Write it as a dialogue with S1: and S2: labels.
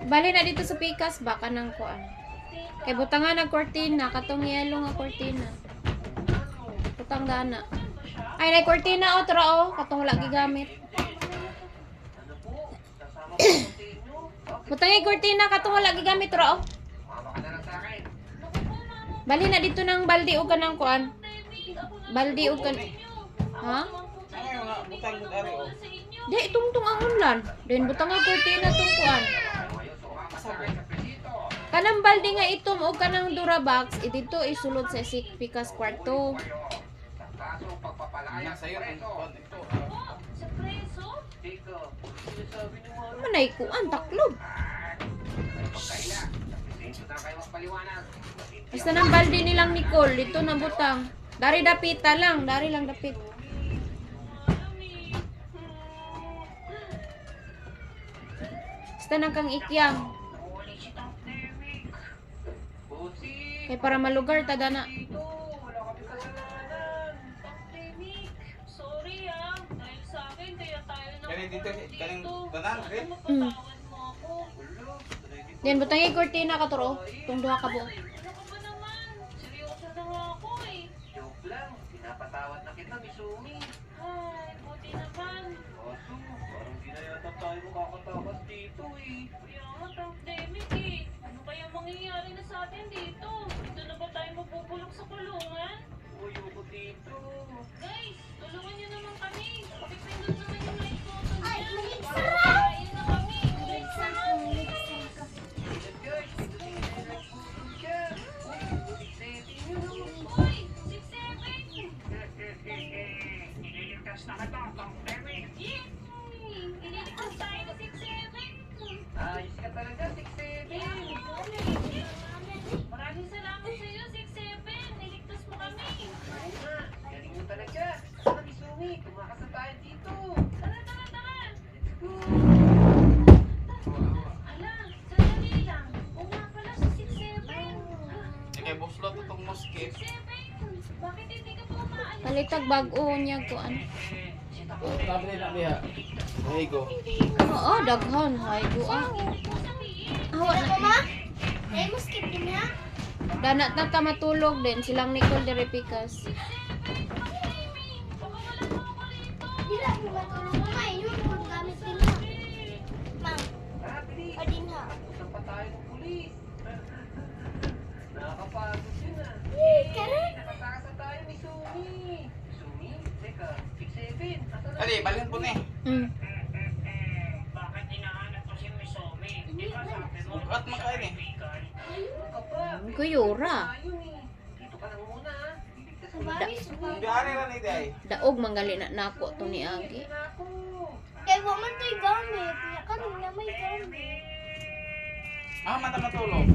S1: Bali na dito sa pikas baka nang kuan. Kay butangan ng kortina, katong yellow nga kortina. Butang dana. Ay nay kortina o tara o, katong wala gigamit. Butang ay kortina katong wala gigamit tara o. Bali na dito ng baldi o kanang kuan. Baldi o kan. Ha? Di itong ang unlan. Then butang ang kortina tong kuan. Kanang baldi nga itom o kanang Durabox, dito isulod sa pikas kwarto. Manay kuan taklob. Basta ng baldi nilang Nicole, dito na butang. Dari dapita lang, dari lang dapit. Basta nang kang ikyang. Kaya para malugar tada na.
S2: Sorry dahil sa akin kaya tayo na.
S3: Kaya dito, kaning tanan, rin?
S1: Then butang yung kortina ka turo. Itong duha ka buo.
S2: Ano ka ba naman? Seryoso na nga ako eh.
S4: Joke lang, pinapatawad na kita, Misumi.
S2: Ay, buti naman.
S4: Kaso, parang di na yata tayo makakatakas dito eh.
S2: Kaya nga, pandemic eh. Ano kaya mangyayari na sa atin dito? Dito na ba tayo mabubulok sa kulungan?
S4: Uyoko dito.
S2: Guys, tulungan niyo naman kami. Pakipindot naman yung like button
S5: Ay,
S2: niya.
S5: malig
S2: Para
S5: sarap!
S2: makain na kami.
S5: Malig sarap, malig sarap.
S4: Ayan guys, ito na yung nagpulong siya. Uy, exciting yun.
S2: Uy, 6-7!
S4: Ililigtas na kita, pandemic.
S2: Yay! Ililigtas tayo na 6-7!
S4: Ayos ka talaga, 6-7.
S2: Maraming salamat sa iyo, 6-7. Niligtas mo kami.
S4: Oo nga, galing mo talaga. Tara, Misumi, tumakas na tayo dito.
S2: Tara, tara, tara.
S4: Let's go.
S2: Ala, sandali lang. O nga pala si 6-7.
S3: Sige, buslot itong moskit.
S2: 6-7, bakit hindi ka pa umaalis?
S1: Palitag bag-o niya kuan.
S3: Sabi nila diha. Mahigo.
S1: Oo, daghan. Hay guan. Awa na.
S5: Ma? Ay, mo skip din ha?
S1: Danat na ka matulog din silang Nicole de Repikas.
S5: Di lang mo matulog ma. Yun, kung gamit din ha. Ma'am,
S4: Tara, bilis.
S5: o din ha.
S4: Punta pa tayo ng pulis. Nakakapagod yun ah.
S5: Correct.
S4: Nakatakas na tayo, Misumi. Misumi? Teka, 6-7. Asan na?
S3: Ali, balhin po ni.
S4: Bakit hinahanap ko si Misumi? Di ba sabi mo?
S3: Ba't makain eh?
S4: Ano ka ba?
S1: Kuyura.
S4: Ayun eh. Dito ka lang muna. Liligtas mo
S5: Mami, suka.
S3: Biyari ra ni day.
S1: Daog manggali na nako to ni Agi.
S4: na ako.
S5: Kaya waman to'y gamit. Kaya kanina may gamit.
S3: Ah, mata matulog.